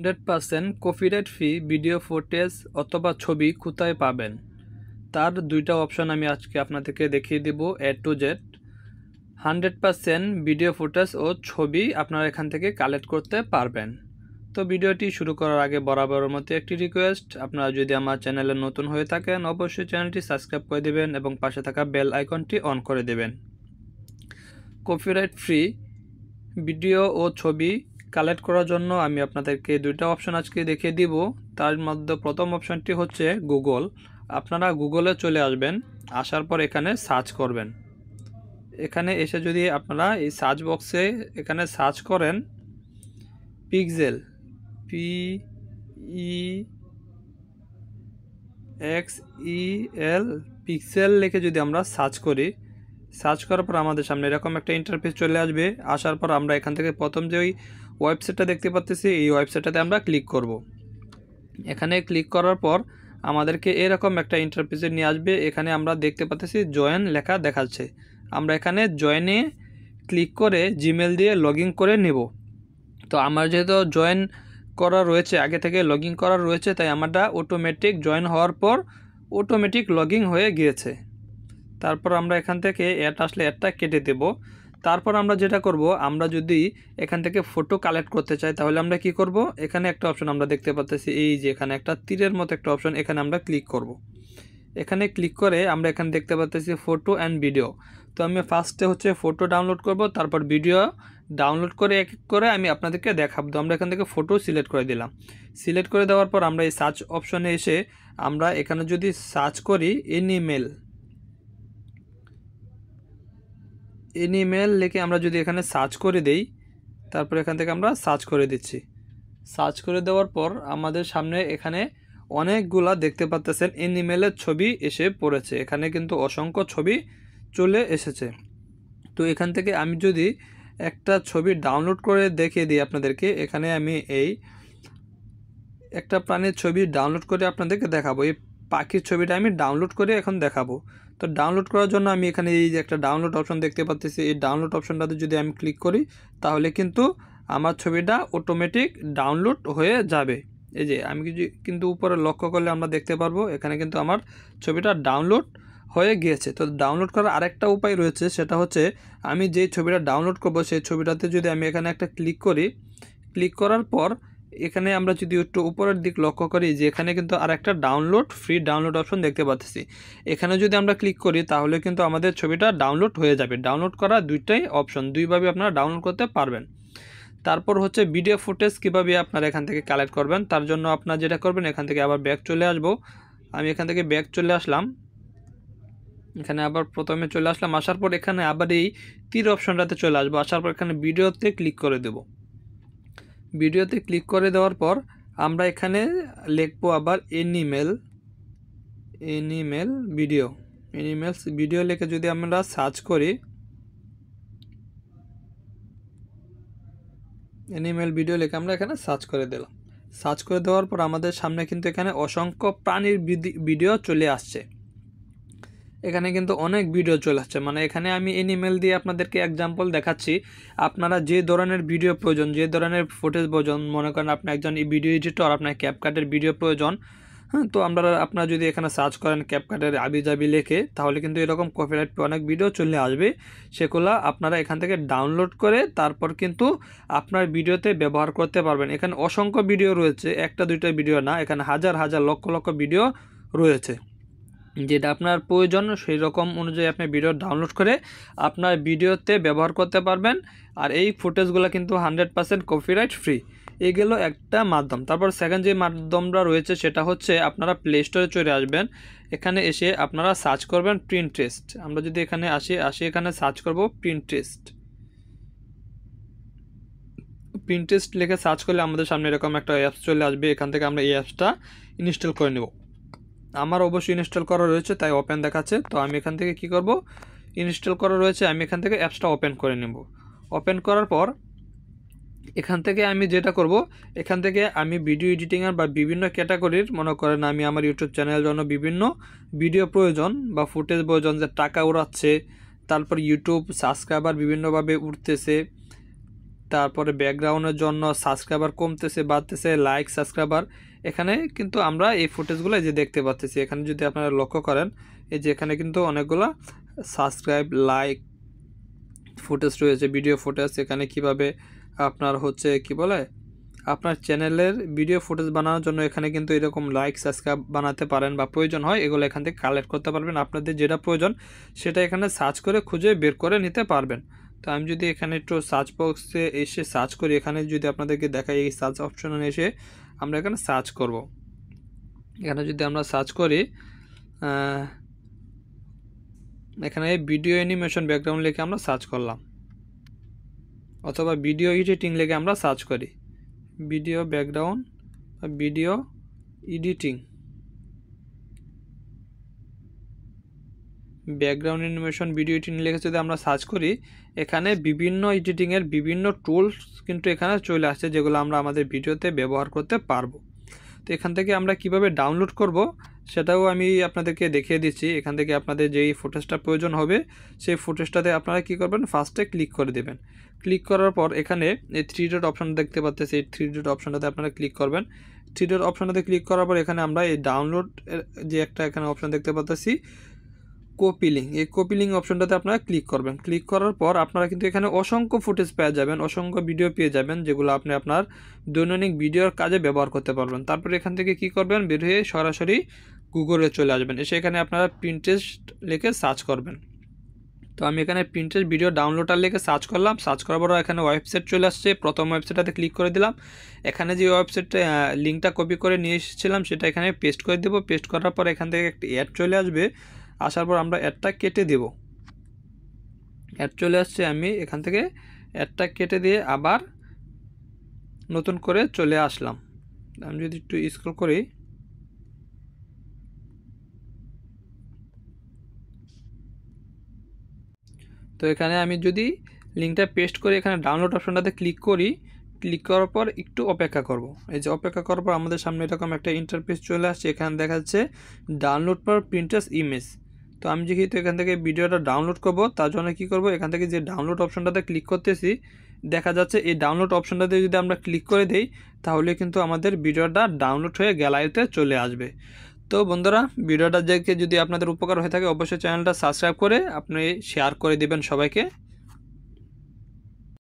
100% copyright free video footage অথবা ছবি কোথায় পাবেন, তার দুইটা অপশন আমি আজকে আপনাদেরকে দেখিয়ে দেব। A to Z 100% video footage ও ছবি আপনারা এখান থেকে কালেক্ট করতে পারবেন। তো ভিডিওটি শুরু করার আগে বরাবরের মতো একটি রিকোয়েস্ট, আপনারা যদি আমার চ্যানেলে নতুন হয়ে থাকেন অবশ্যই চ্যানেলটি সাবস্ক্রাইব করে দেবেন এবং পাশে থাকা বেল আইকনটি অন করে দেবেন। কপিরাইট ফ্রি ভিডিও ও ছবি কালেক্ট করার জন্য আমি আপনাদেরকে দুইটা অপশন আজকে দেখিয়ে দিব। তার মধ্যে প্রথম অপশনটি হচ্ছে গুগল। আপনারা গুগলে চলে আসবেন, আসার পর এখানে সার্চ করবেন। এখানে এসে যদি আপনারা এই সার্চ বক্সে এখানে সার্চ করেন পিক্সেল PEXEL পিক্সেল লিখে যদি আমরা সার্চ করি, সার্চ করার পর আমাদের সামনে এরকম একটা ইন্টারফেস চলে আসবে। আসার পর আমরা এখান থেকে প্রথম যে ওই ওয়েবসাইটটা দেখতে পাচ্ছি এই ওয়েবসাইটটাতে আমরা ক্লিক করব। এখানে ক্লিক করার পর আমাদেরকে এরকম একটা ইন্টারফেসে নিয়ে আসবে। এখানে আমরা দেখতে পাচ্ছি জয়েন লেখা দেখাচ্ছে। আমরা এখানে জয়েনে ক্লিক করে জিমেল দিয়ে লগ ইন করে নেব। তো আমার যেহেতু জয়েন করা রয়েছে, আগে থেকে লগ ইন করা রয়েছে, তাই আমারটা অটোমেটিক জয়েন হওয়ার পর অটোমেটিক লগ ইন হয়ে গিয়েছে। তারপর আমরা এখান থেকে অ্যাড আসলে অ্যাডটা কেটে দেব। তারপর আমরা যেটা করব, আমরা যদি এখান থেকে ফটো কালেক্ট করতে চাই তাহলে আমরা কি করব, এখানে একটা অপশন আমরা দেখতে পাচ্ছি, এই যে এখানে একটা তীরের মতো একটা অপশন, এখানে আমরা ক্লিক করব। এখানে ক্লিক করে আমরা এখানে দেখতে পাচ্ছি ফটো অ্যান্ড ভিডিও। তো আমি ফার্স্টে হচ্ছে ফটো ডাউনলোড করব, তারপর ভিডিও ডাউনলোড করে এক এক করে আমি আপনাদেরকে দেখাবো। তো আমরা এখান থেকে ফটো সিলেক্ট করে দিলাম। সিলেক্ট করে দেওয়ার পর আমরা এই সার্চ অপশনে এসে আমরা এখানে যদি সার্চ করি এনিমেল লিখে আমরা যদি এখানে সার্চ করে দেই, তারপর এখান থেকে আমরা সার্চ করে দিচ্ছি। সার্চ করে দেওয়ার পর আমাদের সামনে এখানে অনেকগুলা দেখতে পাচ্ছেন এনিমেলের ছবি এসে পড়েছে। এখানে কিন্তু অসংখ্য ছবি চলে এসেছে। তো এখান থেকে আমি যদি একটা ছবি ডাউনলোড করে দেখিয়ে দিই আপনাদেরকে, এখানে আমি এই একটা প্রাণীর ছবি ডাউনলোড করে আপনাদেরকে দেখাবো। এই পাখির ছবিটা আমি ডাউনলোড করে এখন দেখাবো। তো ডাউনলোড করার জন্য আমি এখানে এই যে একটা ডাউনলোড অপশন দেখতে পাচ্ছি, এই ডাউনলোড অপশনটাতে যদি আমি ক্লিক করি তাহলে কিন্তু আমার ছবিটা অটোমেটিক ডাউনলোড হয়ে যাবে। এই যে আমি কিন্তু উপরে লক্ষ্য করলে আমরা দেখতে পারবো এখানে কিন্তু আমার ছবিটা ডাউনলোড হয়ে গিয়েছে। তো ডাউনলোড করার আরেকটা উপায় রয়েছে, সেটা হচ্ছে আমি যেই ছবিটা ডাউনলোড করব সেই ছবিটাতে যদি আমি এখানে একটা ক্লিক করি, ক্লিক করার পর এখানে আমরা যদি একটু উপরের দিক লক্ষ্য করি যে এখানে কিন্তু আর একটা ফ্রি ডাউনলোড অপশন দেখতে পাচ্ছি। এখানে যদি আমরা ক্লিক করি তাহলে কিন্তু আমাদের ছবিটা ডাউনলোড হয়ে যাবে। ডাউনলোড করা দুইটাই অপশন, দুইভাবে আপনারা ডাউনলোড করতে পারবেন। তারপর হচ্ছে ভিডিও ফুটেজ কীভাবে আপনারা এখান থেকে কালেক্ট করবেন, তার জন্য আপনারা যেটা করবেন এখান থেকে আবার ব্যাক চলে আসব। আমি এখান থেকে ব্যাক চলে আসলাম, এখানে আবার প্রথমে চলে আসলাম। আসার পর এখানে আবার এই তীর অপশনটাতে চলে আসবো। আসার পর এখানে ভিডিওতে ক্লিক করে দেব। ভিডিওতে ক্লিক করে দেওয়ার পর আমরা এখানে লিখবো আবার এনিমেল ভিডিও লিখে যদি আমরা সার্চ করি, এনিমেল ভিডিও লিখে আমরা এখানে সার্চ করে দিলাম। সার্চ করে দেওয়ার পর আমাদের সামনে কিন্তু এখানে অসংখ্য প্রাণীর ভিডিও চলে আসছে। এখানে কিন্তু অনেক ভিডিও চলে আসছে, মানে এখানে আমি এনিমেল দিয়ে আপনাদেরকে এক্সাম্পল দেখাচ্ছি। আপনারা যে ধরনের ভিডিও প্রয়োজন, যে ধরনের ফুটেজ প্রয়োজন, মনে করেন আপনি একজন ভিডিও এডিটর, আপনার ক্যাপকাটের ভিডিও প্রয়োজন, হ্যাঁ, তো আপনারা যদি এখানে সার্চ করেন ক্যাপকাটের আবিজাবি লেখে তাহলে কিন্তু এরকম কপিরাইট অনেক ভিডিও চলে আসবে। সেগুলো আপনারা এখান থেকে ডাউনলোড করে তারপর কিন্তু আপনার ভিডিওতে ব্যবহার করতে পারবেন। এখানে অসংখ্য ভিডিও রয়েছে, একটা দুইটা ভিডিও না, এখানে হাজার হাজার লক্ষ লক্ষ ভিডিও রয়েছে। যেটা আপনার প্রয়োজন সেই রকম অনুযায়ী আপনি ভিডিও ডাউনলোড করে আপনার ভিডিওতে ব্যবহার করতে পারবেন। আর এই ফুটেজগুলো কিন্তু 100% কপিরাইট ফ্রি। এই গেল একটা মাধ্যম। তারপর সেকেন্ড যে মাধ্যমটা রয়েছে সেটা হচ্ছে আপনারা প্লে স্টোরে চলে আসবেন। এখানে এসে আপনারা সার্চ করবেন প্রিন্টারেস্ট। আমরা যদি এখানে আসি এখানে সার্চ করব প্রিন্টারেস্ট লিখে সার্চ করলে আমাদের সামনে এরকম একটা অ্যাপস চলে আসবে। এখান থেকে আমরা এই অ্যাপসটা ইনস্টল করে নেব। আমার অবশ্যই ইনস্টল করা রয়েছে তাই ওপেন দেখাচ্ছে। তো আমি এখান থেকে কি করব, ইনস্টল করা রয়েছে, আমি এখান থেকে অ্যাপসটা ওপেন করে নেব। ওপেন করার পর এখান থেকে আমি যেটা করব, এখান থেকে আমি ভিডিও এডিটিংয়ের বা বিভিন্ন ক্যাটাগরির, মনে করেন আমি আমার ইউটিউব চ্যানেলের জন্য বিভিন্ন ভিডিও প্রয়োজন বা ফুটেজ প্রয়োজন, যে টাকা উড়াচ্ছে, তারপর ইউটিউব সাবস্ক্রাইবার বিভিন্নভাবে উঠতেছে, তারপরে ব্যাকগ্রাউন্ডের জন্য সাবস্ক্রাইবার কমতেছে বাড়তেছে, লাইক সাবস্ক্রাইবার, এখানে কিন্তু আমরা এই ফুটেজগুলো যে দেখতে পাচ্ছি। এখানে যদি আপনারা লক্ষ্য করেন, এই যে এখানে কিন্তু অনেকগুলো সাবস্ক্রাইব, লাইক ফুটেজ রয়েছে, ভিডিও ফুটেজ। এখানে কিভাবে আপনার হচ্ছে কি বলে আপনার চ্যানেলের ভিডিও ফুটেজ বানানোর জন্য এখানে কিন্তু এরকম লাইক সাবস্ক্রাইব বানাতে পারেন বা প্রয়োজন হয়, এগুলো এখান থেকে কালেক্ট করতে পারবেন। আপনাদের যেটা প্রয়োজন সেটা এখানে সার্চ করে খুঁজে বের করে নিতে পারবেন। তো আমি যদি এখানে একটু সার্চ বক্সে এসে সার্চ করি, এখানে যদি আপনাদেরকে দেখাই, এই সার্চ অপশনে এসে আমরা এখানে সার্চ করব। এখানে যদি আমরা সার্চ করি, এখানে ভিডিও অ্যানিমেশন ব্যাকগ্রাউন্ড লিখে আমরা সার্চ করলাম, অথবা ভিডিও এডিটিং লিখে আমরা সার্চ করি, ভিডিও ব্যাকগ্রাউন্ড বা video editing, background animation video editing লিখে যদি আমরা সার্চ করি, এখানে বিভিন্ন এডিটিংয়ের বিভিন্ন টুলস কিন্তু এখানে চলে আসছে, যেগুলো আমরা আমাদের ভিডিওতে ব্যবহার করতে পারবো। তো এখান থেকে আমরা কিভাবে ডাউনলোড করব সেটাও আমি আপনাদেরকে দেখিয়ে দিচ্ছি। এখান থেকে আপনাদের যেই ফুটেজটা প্রয়োজন হবে সেই ফুটেজটাতে আপনারা কি করবেন, ফার্স্টে ক্লিক করে দেবেন। ক্লিক করার পর এখানে এই 3 ডট অপশন দেখতে পাচ্ছেন, এই 3 ডট অপশনটাতে আপনারা ক্লিক করবেন। 3 ডট অপশনটাতে ক্লিক করার পর এখানে আমরা এই ডাউনলোড যে একটা এখানে অপশন দেখতে পাচ্ছি, কপি লিঙ্ক, এই কপি লিঙ্ক অপশনটাতে আপনারা ক্লিক করবেন। ক্লিক করার পর আপনারা কিন্তু এখানে অসংখ্য ফুটেজ পেয়ে যাবেন, অসংখ্য ভিডিও পেয়ে যাবেন, যেগুলো আপনি আপনার দৈনন্দিন ভিডিওর কাজে ব্যবহার করতে পারবেন। তারপর এখান থেকে কি করবেন, বের হয়ে সরাসরি গুগলে চলে আসবেন। এসে এখানে আপনারা পিন্টারেস্ট লিখে সার্চ করবেন। তো আমি এখানে পিন্টারেস্ট ভিডিও ডাউনলোডার লিখে সার্চ করলাম। সার্চ করার পর এখানে ওয়েবসাইট চলে আসছে, প্রথম ওয়েবসাইটটাতে ক্লিক করে দিলাম। এখানে যে ওয়েবসাইটটা লিঙ্কটা কপি করে নিয়ে এসেছিলাম সেটা এখানে পেস্ট করে দেবো। পেস্ট করার পর এখান থেকে একটি অ্যাড চলে আসবে, আসার পর আমরা অ্যাডটা কেটে দেব। অ্যাড চলে আসছে, আমি এখান থেকে অ্যাডটা কেটে দিয়ে আবার নতুন করে চলে আসলাম। আমি যদি একটু স্ক্রল করি, তো এখানে আমি যদি লিঙ্কটা পেস্ট করে এখানে ডাউনলোড অপশনটাতে ক্লিক করি, ক্লিক করার পর একটু অপেক্ষা করব। এই যে অপেক্ষা করার পর আমাদের সামনে এরকম একটা ইন্টারফেস চলে আসছে। এখানে দেখা যাচ্ছে ডাউনলোড ফর পিন্টারেস্ট ইমেজ। তো আমি যেহেতু এখান থেকে ভিডিওটা ডাউনলোড করব, তার জন্য কি করব, এখান থেকে যে ডাউনলোড অপশনটাতে ক্লিক করতেছি, দেখা যাচ্ছে এই ডাউনলোড অপশনটাতে যদি আমরা ক্লিক করে দেই, তাহলে কিন্তু আমাদের ভিডিওটা ডাউনলোড হয়ে গ্যালারিতে চলে আসবে। তো বন্ধুরা, ভিডিওটা দেখে যদি আপনাদের উপকার হয়ে থাকে, অবশ্যই চ্যানেলটা সাবস্ক্রাইব করে আপনি শেয়ার করে দিবেন সবাইকে।